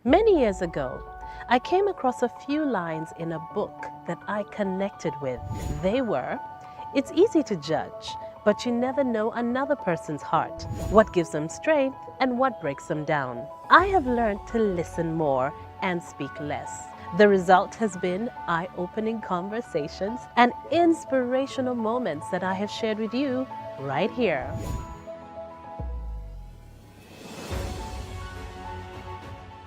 Many years ago, I came across a few lines in a book that I connected with. They were, "It's easy to judge, but you never know another person's heart, what gives them strength and what breaks them down." I have learned to listen more and speak less. The result has been eye-opening conversations and inspirational moments that I have shared with you right here.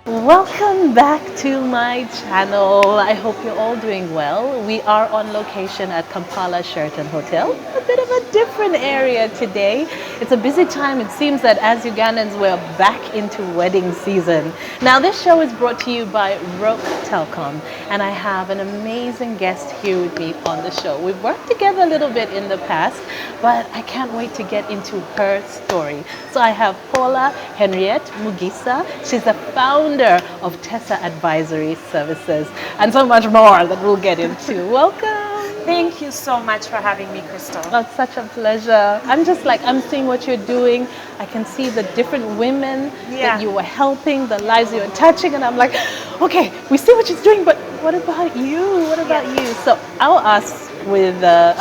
Welcome back to my channel. I hope you're all doing well. We are on location at Kampala Sheraton Hotel, a bit of a different area today. It's a busy time. It seems that as Ugandans, we're back into wedding season. Now, this show is brought to you by Roke Telecom, and I have an amazing guest here with me on the show. We've worked together a little bit in the past, but I can't wait to get into her story. So I have Paula Henriette Mugisa. She's the founder of Tessa Advisory Services, and so much more that we'll get into. Welcome. Thank you so much for having me, Crystal. Oh, it's such a pleasure. I'm seeing what you're doing. I can see the different women that you were helping, the lives you were touching, and I'm like, okay, we see what she's doing, but what about you? What about you? So I'll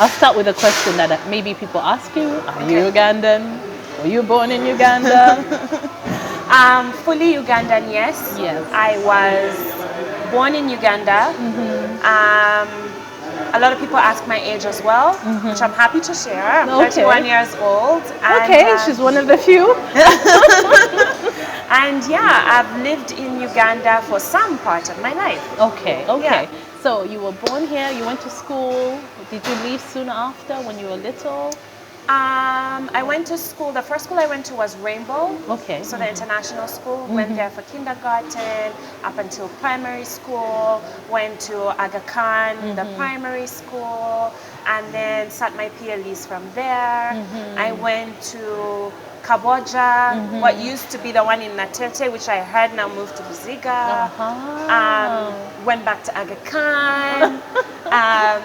start with a question that maybe people ask you. Are you Ugandan? Were you born in Uganda? Fully Ugandan, yes. Yes. I was born in Uganda. A lot of people ask my age as well, which I'm happy to share. I'm 31 years old. And, she's one of the few. And yeah, I've lived in Uganda for some part of my life. Okay. Yeah. So you were born here, you went to school. Did you leave soon after when you were little? I went to school. The first school I went to was Rainbow. Okay. So the international school. Went there for kindergarten up until primary school. Went to Aga Khan, the primary school, and then sat my PLEs from there. I went to Kaboja, what used to be the one in Natete, which I heard now moved to Buziga. Went back to Aga Khan.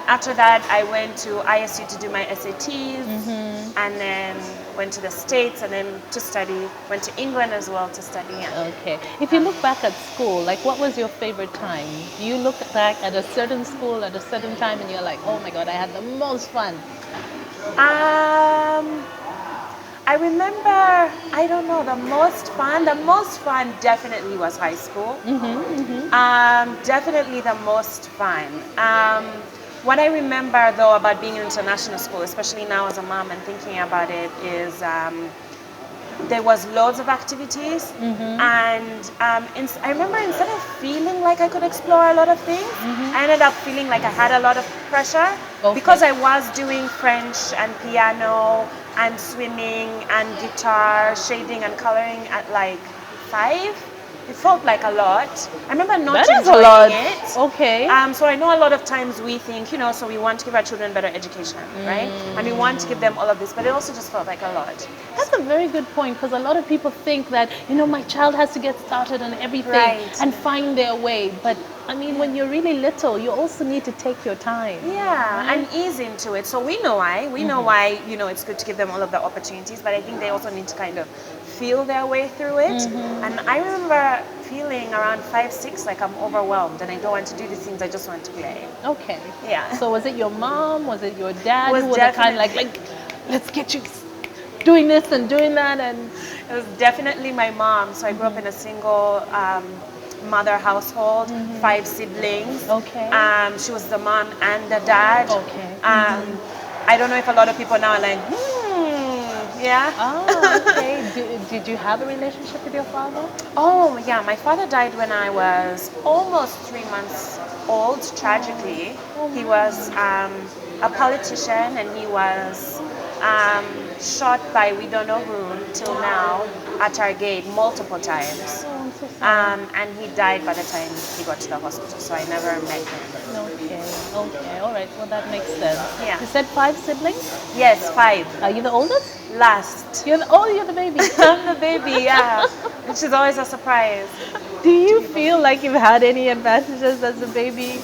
After that, I went to ISU to do my SATs, and then went to the States, and then to study. Went to England as well to study. Okay. If you look back at school, like what was your favorite time? Do you look back at a certain school at a certain time and you're like, oh my God, I had the most fun? I remember, I don't know, the most fun definitely was high school. Definitely the most fun. What I remember though about being in international school, especially now as a mom and thinking about it, is there was loads of activities, and I remember instead of feeling like I could explore a lot of things, I ended up feeling like I had a lot of pressure because I was doing French and piano and swimming and guitar, shading and coloring at like 5. It felt like a lot. I remember not enjoying it. Okay. So I know a lot of times we think, so we want to give our children better education, right? And we want to give them all of this, but it also just felt like a lot. That's a very good point, because a lot of people think that, my child has to get started on everything and find their way. But I mean, when you're really little, you also need to take your time. Yeah, and ease into it. So we know why. We know why, it's good to give them all of the opportunities, but I think they also need to kind of feel their way through it. And I remember feeling around 5, 6 like I'm overwhelmed and I don't want to do these things, I just want to play. Okay. Yeah. So was it your mom? Was it your dad was who was the kind of like, let's get you doing this and doing that? And it was definitely my mom. So I grew up in a single mother household, 5 siblings. Okay. She was the mom and the dad. Okay. I don't know if a lot of people now are like, yeah. Oh, okay. Did you have a relationship with your father? Oh, yeah. My father died when I was almost 3 months old, tragically. He was a politician, and he was shot by we don't know whom till now at our gate multiple times. Oh, I'm so sorry. And he died by the time he got to the hospital, so I never met him. Okay, all right. Well, that makes sense. Yeah. You said 5 siblings? Yes, 5. Are you the oldest? Last. You're the baby. I'm the baby, yeah. Which is always a surprise. Do you feel like you've had any advantages as a baby?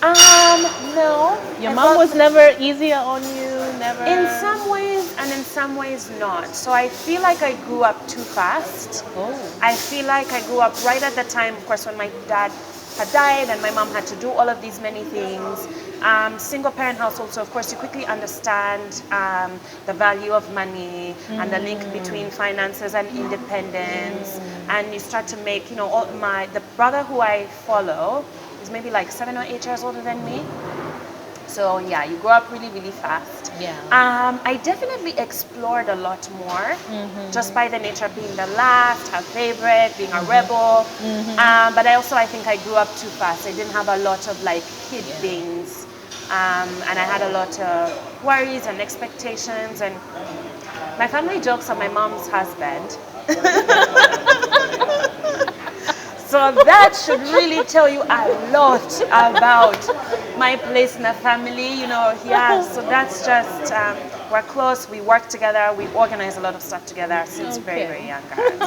No. Your I mom felt was never easier on you, never. in some ways and in some ways not. So I feel like I grew up too fast. Oh. I feel like I grew up right at the time, of course, when my dad had died and my mom had to do all of these many things. Single parent household, so of course you quickly understand the value of money and the link between finances and independence. And you start to make, the brother who I follow is maybe like 7 or 8 years older than me. So yeah, you grow up really, really fast. Yeah. I definitely explored a lot more, just by the nature of being the last, her favorite, being a rebel. But I think I grew up too fast. I didn't have a lot of like kid things, and I had a lot of worries and expectations. And my family jokes on my mom's husband. So that should really tell you a lot about my place in the family, yeah. So that's just, we're close, we work together, we organize a lot of stuff together since very, very young, guys.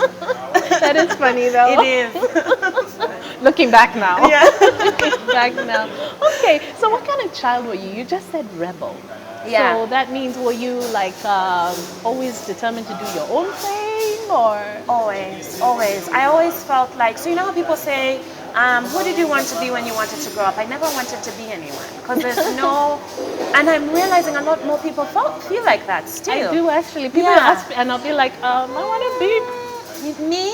That is funny though. It is. Looking back now. Yeah. Looking back now. Okay, so what kind of child were you? You just said rebel. Yeah. So that means were you like always determined to do your own thing or? Always, always. I always felt like, so you know how people say, who did you want to be when you wanted to grow up? I never wanted to be anyone because there's no, and I'm realizing a lot more people feel like that still. I do actually. People ask me and I'll be like, I want to be. Me?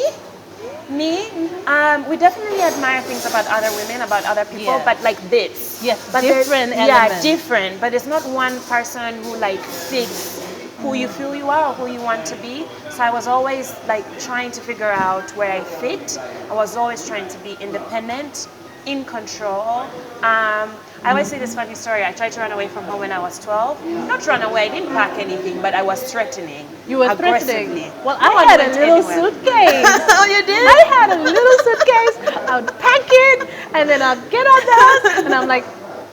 We definitely admire things about other women, about other people, Yeah. but like this. Yes, but different yeah, elements. different. But it's not one person who like fits who you feel you are or who you want to be. So I was always like trying to figure out where I fit. I was always trying to be independent, in control. I always say this funny story. I tried to run away from home when I was 12. Not run away, I didn't pack anything, but I was threatening. You were aggressively. threatening. Well, No I one had a went little anywhere. suitcase. Oh, you did? I had a little suitcase. I would pack it, and then I'd get out the house, and I'm like,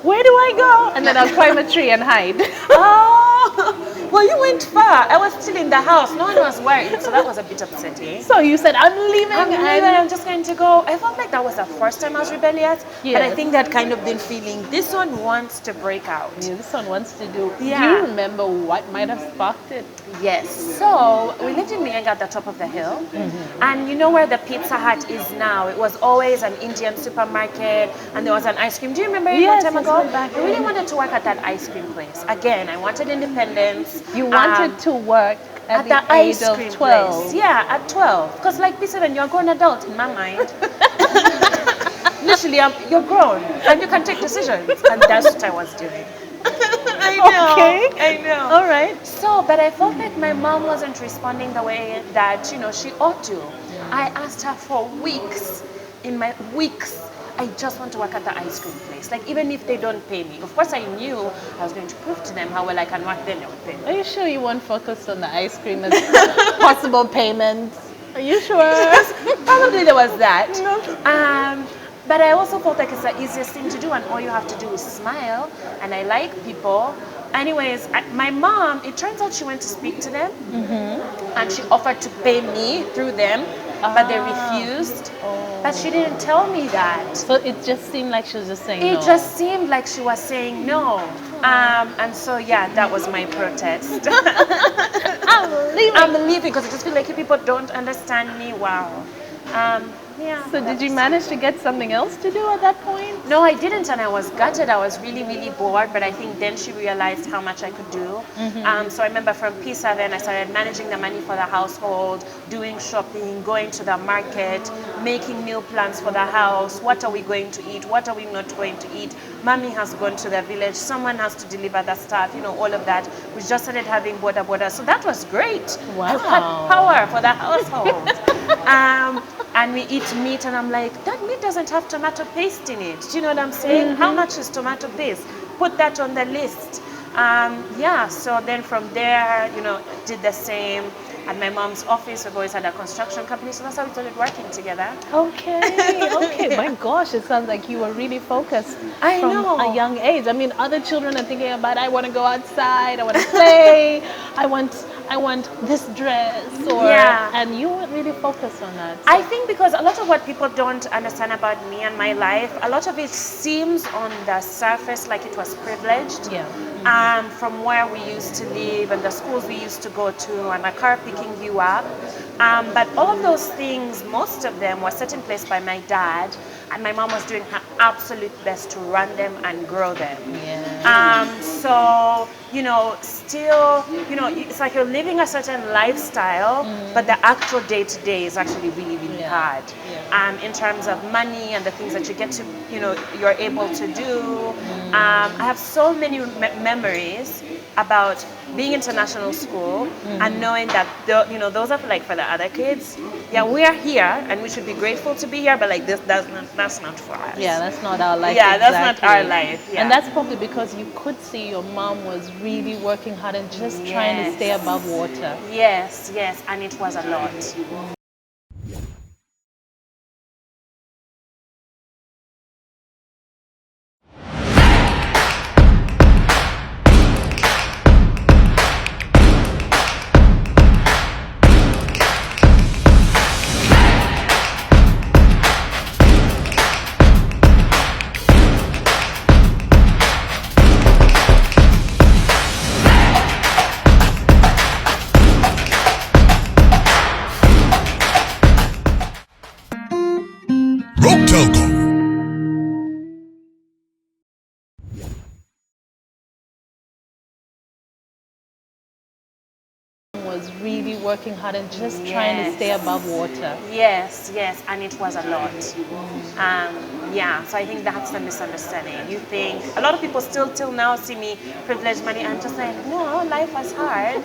where do I go? And then I'll climb a tree and hide. Oh, well, you went far. I was still in the house. No one was worried, so that was a bit upsetting. So you said, I'm leaving. I'm leaving, I'm just going to go. I felt like that was the first time I was rebellious, but I Yes. think that kind of been feeling, this one wants to break out. Yeah, this one wants to do. Yeah. Do you remember what might have sparked it? Yes. So we lived in Mienga at the top of the hill, and you know where the Pizza Hut is now? It was always an Indian supermarket, and there was an ice cream. Do you remember it Yes, one time yes, ago? way back I really then. wanted to work at that ice cream place. Again, I wanted independence. You wanted to work at the age ice of cream 12. place. Yeah, at 12. Because like B7, you're a grown adult in my mind. Literally, you're grown and you can take decisions. And that's what I was doing. I know. Okay. I know. All right. So, but I felt like my mom wasn't responding the way that, she ought to. I asked her for weeks. In my weeks, I just want to work at the ice cream place. Like, even if they don't pay me. Of course, I knew I was going to prove to them how well I can work, then they would pay me. Are you sure you weren't focused on the ice cream as possible payments? Are you sure? Probably there was that. No. But I also felt like it's the easiest thing to do, and all you have to do is smile. And I like people. Anyways, my mom, it turns out she went to speak to them, and she offered to pay me through them, but they refused. But she didn't tell me that. So it just seemed like she was just saying It no. just seemed like she was saying no. And so, yeah, that was my protest. I'm leaving because I just feel like you people don't understand me. Wow. Yeah. So did you manage to get something else to do at that point? No, I didn't, and I was gutted. I was really, really bored, but I think then she realized how much I could do. So I remember from P7, I started managing the money for the household, doing shopping, going to the market, making meal plans for the house. What are we going to eat? What are we not going to eat? Mommy has gone to the village. Someone has to deliver the stuff, all of that. We just started having border. So that was great. Wow. I had power for the household. And we eat meat, and I'm like, that meat doesn't have tomato paste in it. Do you know what I'm saying? How much is tomato paste? Put that on the list. So then from there, did the same. At my mom's office, we've always had a construction company, so that's how we started working together. Okay. My gosh, it sounds like you were really focused I from know. a young age. I mean, other children are thinking about, I want to go outside, I want to play, I want I want this dress, or Yeah. and you weren't really focused on that. I think because a lot of what people don't understand about me and my life, a lot of it seems on the surface like it was privileged. Yeah. From where we used to live and the schools we used to go to and a car picking you up. But all of those things, most of them were set in place by my dad, and my mom was doing her absolute best to run them and grow them. Yeah. So, still, it's like you're living a certain lifestyle, but the actual day to day is actually really, really Yeah. hard. Yeah. In terms of money and the things that you get to, you're able to do. I have so many memories about being international school and knowing that, those are like for the other kids. Yeah, we are here and we should be grateful to be here, but like this, that's not for us. Yeah, that's not our life. Yeah, that's not exactly. our life. Yeah. And that's probably because you could see your mom was really working hard and just trying to stay above water. Yes, and it was a lot. Was really working hard and just trying to stay above water. Yes, and it was a lot. So I think that's the misunderstanding. You think a lot of people still till now see me privileged money. I'm just like, no, life was hard.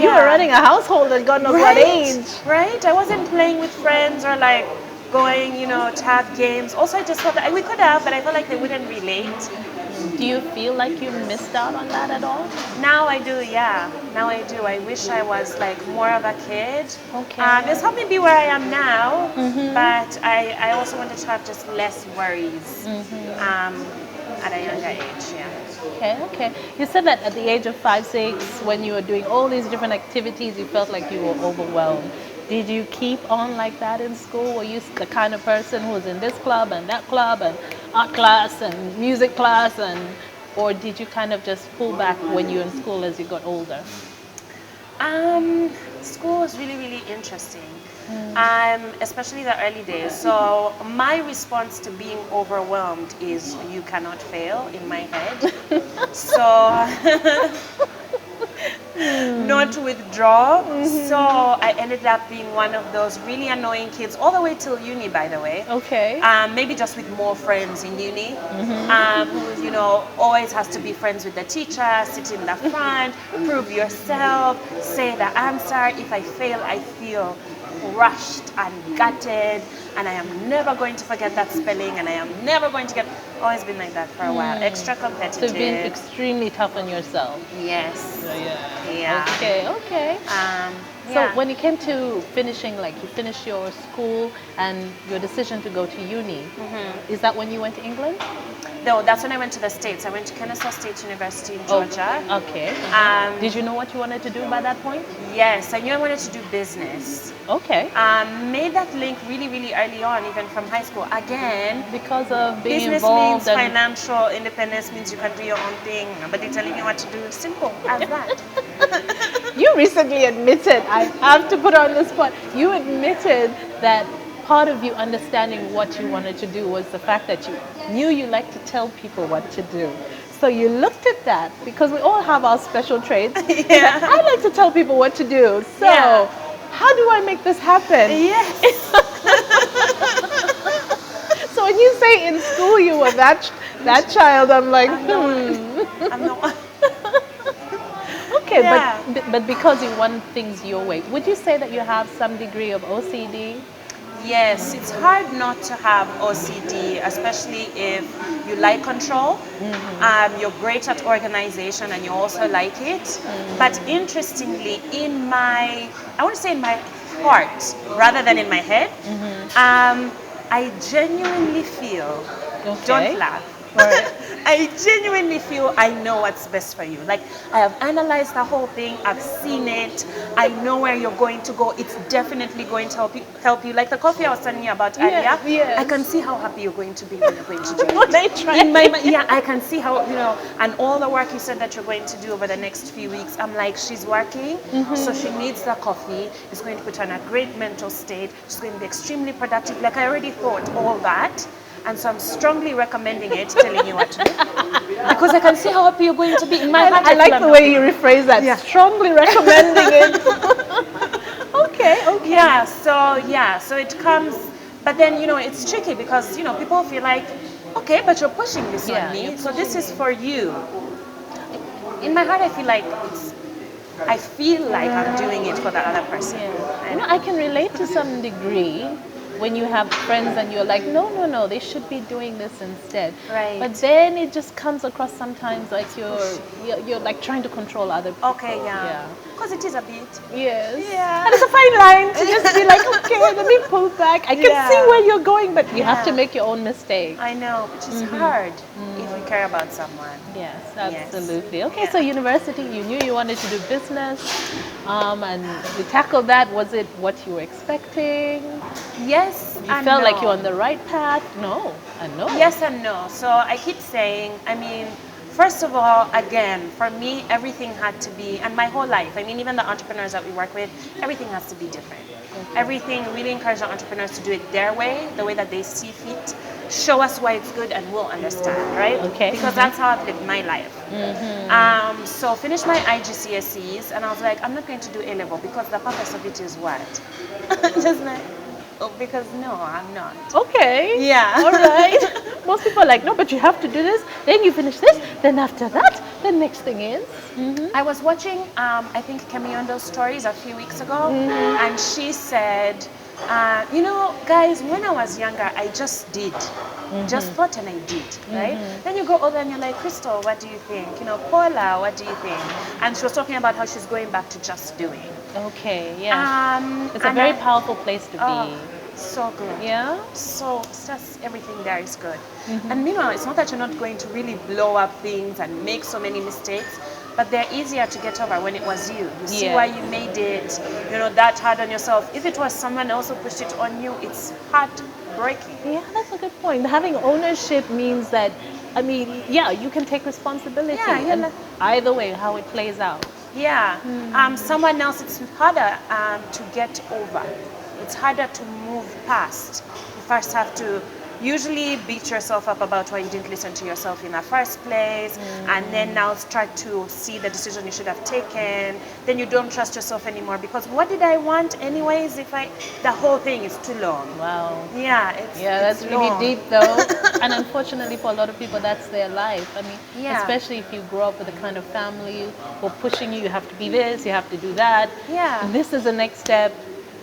You were running a household at God knows what age. Right? I wasn't playing with friends or like going, to have games. Also, I just felt that we could have, but I felt like they wouldn't relate. Do you feel like you missed out on that at all? Now I do, yeah. Now I do. I wish I was like more of a kid. Okay. It's helped me be where I am now, but I also wanted to have just less worries at a younger age, yeah. Okay. You said that at the age of 5, 6, when you were doing all these different activities, you felt like you were overwhelmed. Did you keep on like that in school? Were you the kind of person who was in this club and that club and art class and music class, or did you kind of just pull back when you were in school as you got older? School was really, really interesting, especially the early days. So my response to being overwhelmed is you cannot fail in my head. So not to withdraw. So I ended up being one of those really annoying kids all the way till uni, by the way. Okay. Maybe just with more friends in uni, who always has to be friends with the teacher, sit in the front, prove yourself, say the answer. If I fail, I feel crushed and gutted, and I am never going to forget that spelling, and I am never going to get. Always been like that for a while. Extra competitive. So you've been extremely tough on yourself. Yes. Yeah. Okay. So when it came to finishing, like you finished your school and your decision to go to uni, is that when you went to England? No, that's when I went to the States. I went to Kennesaw State University in Georgia. Okay. Did you know what you wanted to do by that point? Yes, I knew I wanted to do business. Okay. Made that link really, really early on, even from high school. Again, because of being business involved. Means financial independence means you can do your own thing. Nobody telling you what to do. Simple as that. You recently admitted, I have to put on the spot, you admitted that part of you understanding what you wanted to do was the fact that you knew you liked to tell people what to do. So you looked at that, because we all have our special traits. Yeah. I like to tell people what to do. So how do I make this happen? Yes. So when you say in school you were that child, I'm like, I'm not. Okay, but because you want things your way, would you say that you have some degree of OCD? Yes, it's hard not to have OCD, especially if you like control. You're great at organization and you also like it. But interestingly, I want to say in my heart rather than in my head, I genuinely feel, don't laugh, I genuinely feel I know what's best for you. Like, I have analyzed the whole thing. I've seen it. I know where you're going to go. It's definitely going to help you. Like the coffee I was telling you about earlier. Yes. I can see how happy you're going to be when you're going to drink When it. I try In my it. yeah, I can see how, and all the work you said that you're going to do over the next few weeks. I'm like, she's working, so she needs the coffee. It's going to put her in a great mental state. She's going to be extremely productive. Like, I already thought all that. And so I'm strongly recommending it, telling you what to do. Because I can see how happy you're going to be. In my heart, I like feel the I'm way you rephrase that. Yeah. Strongly recommending it. Okay. so it comes, but then it's tricky because people feel like, okay, but you're pushing this Yeah, on me, you're so this pushing is me. for you. In my heart, I feel like I'm doing it for the other person. Yeah. I can relate to some degree when you have friends and you're like, no, no, no, they should be doing this instead. Right. But then it just comes across sometimes like you're like trying to control other people. Okay, yeah. Yeah. Because it is a bit. Yes. Yeah. And it's a fine line to just be like, okay, let me pull back. I can Yeah. see where you're going, but you have to Yeah. make your own mistake. I know, which is hard if we care about someone. Yes, Yes. absolutely. Okay, Yeah. so university, you knew you wanted to do business, and you tackled that. Was it what you were expecting? Yes, You and felt like no. you're on the right path? No, and no. Yes and no. So I keep saying, first of all, again, for me, everything had to be, and my whole life, even the entrepreneurs that we work with, everything has to be different. Everything, really encourage the entrepreneurs to do it their way, the way that they see fit. Show us why it's good and we'll understand, right? Okay. Because that's how I've lived my life. So finished my IGCSEs and I was like, I'm not going to do A-level because the purpose of it is what? Just like, because no, I'm not. Okay. Yeah. All right. Most people are like, no, but you have to do this. Then you finish this. Then after that, the next thing is. I was watching, I think, Kemiondo's stories a few weeks ago, and she said, guys, when I was younger, I just did. Just thought and I did, right? Then you go older and you're like, Crystal, what do you think? Paula, what do you think? And she was talking about how she's going back to just doing. Okay. Yeah. It's a and very powerful place to Oh, be. so good. Yeah. So it's just everything there is good. And meanwhile, it's not that you're not going to really blow up things and make so many mistakes, but they're easier to get over when it was you. You see Yeah. why you made it, that hard on yourself. If it was someone else who pushed it on you, it's heartbreaking. Yeah, that's a good point. Having ownership means that, you can take responsibility. Yeah, you're and not- either way, how it plays out. Yeah. Someone else, it's harder to get over. It's harder to move past. You first have to usually beat yourself up about why you didn't listen to yourself in the first place, and then now start to see the decision you should have taken. Then you don't trust yourself anymore because what did I want anyways the whole thing is too long. Wow. Yeah, That's it's really long. deep though. And unfortunately for a lot of people, that's their life. Yeah. Especially if you grow up with a kind of family who are pushing you, you have to be this, you have to do that. Yeah. And this is the next step.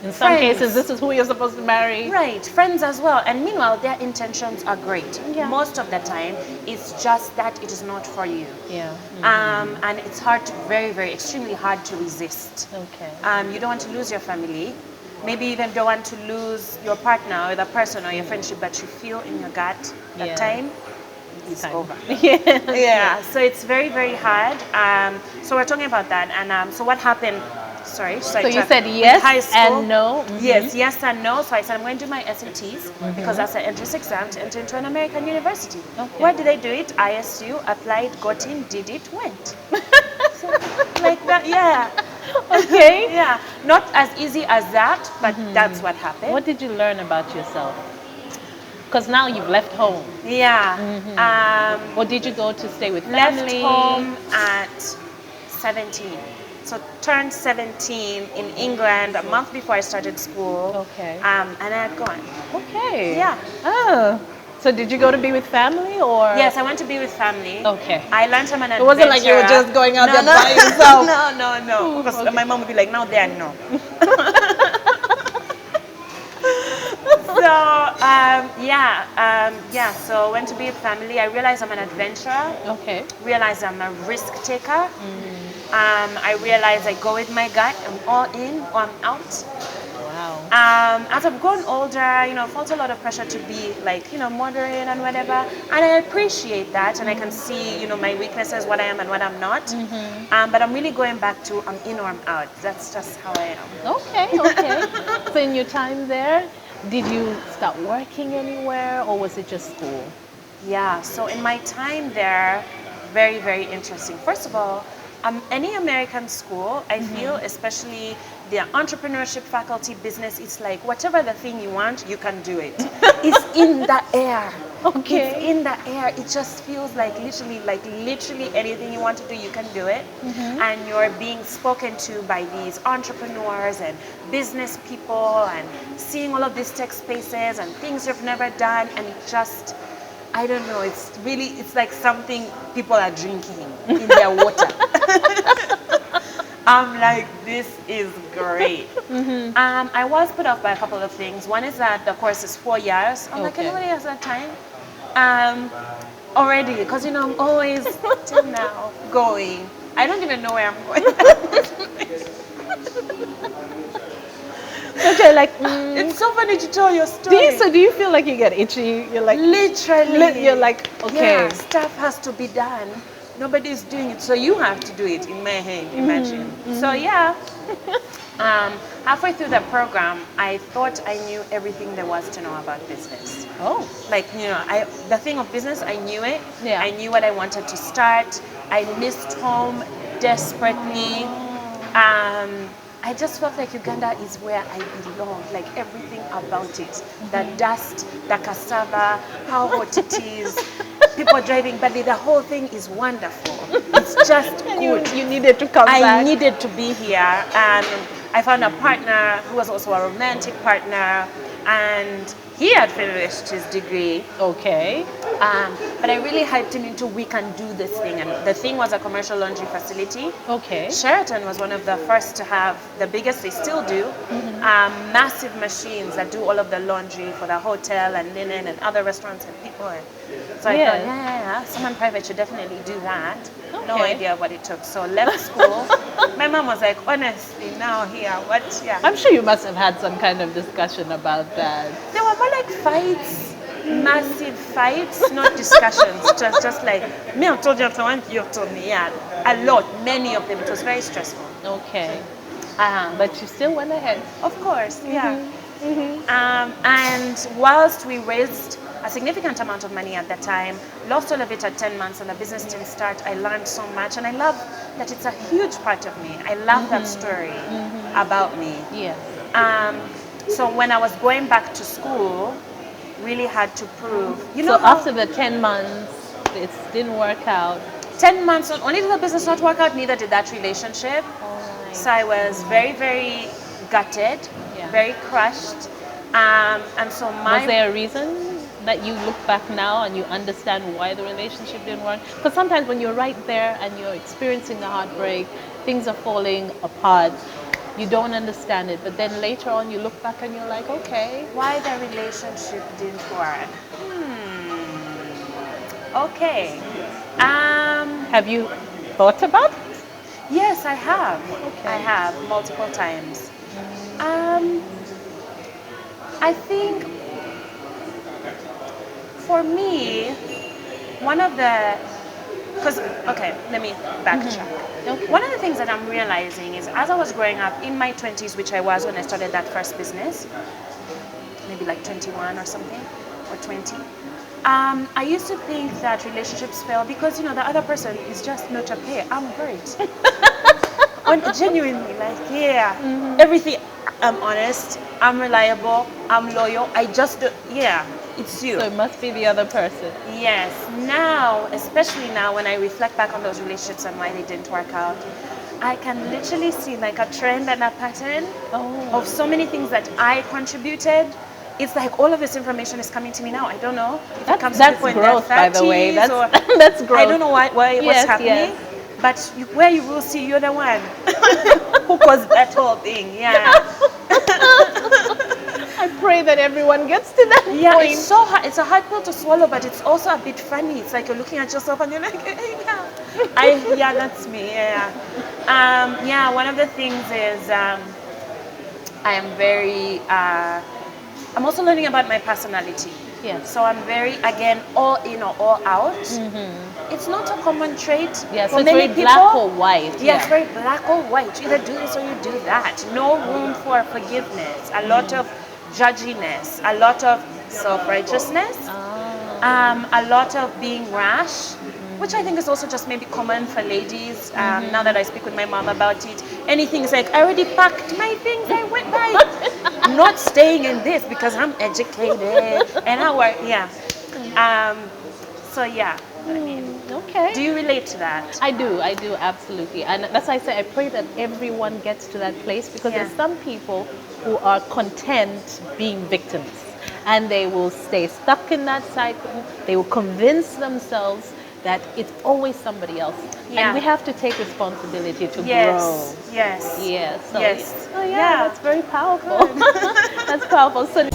In some Friends. cases, this is who you're supposed to marry. Right, friends as well. And meanwhile, their intentions are great. Yeah. Most of the time, it's just that it is not for you. Yeah. And it's very, very, extremely hard to resist. Okay. You don't want to lose your family. Maybe even don't want to lose your partner or the person or your friendship, but you feel in your gut that Yeah. time is Time. over. Yeah. Yeah, so it's very, very hard. So we're talking about that. And so what happened? Sorry. So you said yes high school, and no. Yes and no. So I said I'm going to do my SATs because that's an entrance exam to enter into an American university. Okay. Where did I do it? ISU, applied, got in, did it, went. So, like that, yeah. Okay. Yeah, not as easy as that, but that's what happened. What did you learn about yourself? Because now you've left home. Yeah. Or did you go to stay with Left family? home at 17. So turned 17 in England a month before I started school. Okay. And I had gone. Okay. Yeah. Oh. So did you go to be with family or? Yes, I went to be with family. Okay. I learned I'm an adventurer. It wasn't like you were just going out No, there no. by yourself. No. Because okay. my mom would be like, no, there, no. So went to be with family. I realized I'm an adventurer. Okay. Realized I'm a risk taker. I realized I go with my gut. I'm all in or I'm out. Wow. As I've grown older, felt a lot of pressure to be like, modern and whatever. And I appreciate that, and I can see, my weaknesses, what I am and what I'm not. But I'm really going back to I'm in or I'm out. That's just how I am. Okay, okay. So in your time there, did you start working anywhere or was it just school? Yeah, so in my time there, very, very interesting. First of all, any American school, I feel, especially the entrepreneurship faculty, business, it's like whatever the thing you want, you can do it. It's in the air. Okay. It's in the air. It just feels like literally anything you want to do, you can do it. And you're being spoken to by these entrepreneurs and business people and seeing all of these tech spaces and things you've never done. And it just, I don't know, it's like something people are drinking in their water. I'm like, this is great. I was put off by a couple of things. One is that the course is 4 years. I'm like, nobody has that time. Already, because I'm always till now going. I don't even know where I'm going. Okay, like It's so funny to tell your story. do you feel like you get itchy? You're like Literally. you're like, okay. Yeah, stuff has to be done. Nobody's doing it, so you have to do it in my head, imagine. So yeah, halfway through the program, I thought I knew everything there was to know about business. Oh. Like, the thing of business, I knew it. Yeah. I knew what I wanted to start. I missed home desperately. I just felt like Uganda is where I belong, like everything about it. The dust, the cassava, how hot it is, people driving badly, the whole thing is wonderful. It's just good. You needed to come back. I needed to be here, and I found a partner who was also a romantic partner, and he had finished his degree. Okay. But I really hyped him into we can do this thing, and the thing was a commercial laundry facility. Okay. Sheraton was one of the first to have, the biggest they still do, massive machines that do all of the laundry for the hotel and linen and other restaurants and people. So I thought, yeah, someone private should definitely do that. No Okay. idea what it took. So left school. My mom was like, honestly, now here, what? Yeah. I'm sure you must have had some kind of discussion about that. There were more like fights, massive fights, not discussions. just like, me, I told you, I want you told me. Yeah, a lot, many of them. It was very stressful. Okay. But you still went ahead. Of course, yeah. And whilst we raised a significant amount of money at that time, lost all of it at 10 months and the business didn't start, I learned so much, and I love that it's a huge part of me. I love that story about me. Yes. So when I was going back to school, really had to prove, So after the 10 months, it didn't work out. 10 months, not only did the business not work out, neither did that relationship. Alright. So I was very, very gutted, Yeah. very crushed. And so Was there a reason that you look back now and you understand why the relationship didn't work? Because sometimes when you're right there and you're experiencing the heartbreak, things are falling apart, you don't understand it. But then later on you look back and you're like, okay. why the relationship didn't work? Okay. Have you thought about it? Yes, I have. Okay. I have multiple times. I think for me, one of the, let me backtrack. Okay. One of the things that I'm realizing is as I was growing up in my 20s, which I was when I started that first business, maybe like 21 or something, or 20, I used to think that relationships fail because, the other person is just not a pair. I'm great. Genuinely, like, everything. I'm honest, I'm reliable, I'm loyal. I just do, it's you. So it must be the other person. Yes. Now, especially now when I reflect back on those relationships and why they didn't work out, I can literally see like a trend and a pattern of so many things that I contributed. It's like all of this information is coming to me now. I don't know if it comes to That's people in growth, their by the way. 30s or That's growth. I don't know what's Yes, happening. yes. But where you will see, you're the one who caused that whole thing. Yeah. I pray that everyone gets to that point. It's so hard. It's a hard pill to swallow, but it's also a bit funny. It's like you're looking at yourself and you're like, that's me. Yeah. One of the things is I am very, I'm also learning about my personality. Yes. So I'm very, again, all in or all out. It's not a common trait Yeah, so for it's many very people. black or white. Yeah, it's very black or white. You either do this or you do that. No room for forgiveness. A lot of judginess. A lot of self-righteousness. A lot of being rash, which I think is also just maybe common for ladies. Now that I speak with my mom about it, anything's like, I already packed my things, I went by. I'm not staying in this because I'm educated and I work, yeah. So yeah, I mean, Okay. do you relate to that? I do, absolutely. And that's why I say I pray that everyone gets to that place, because Yeah. there's some people who are content being victims and they will stay stuck in that cycle. They will convince themselves that it's always somebody else. Yeah. And we have to take responsibility to Yes, grow. yes, Yeah, so, yes. so yeah, Yeah. that's very powerful. That's powerful. So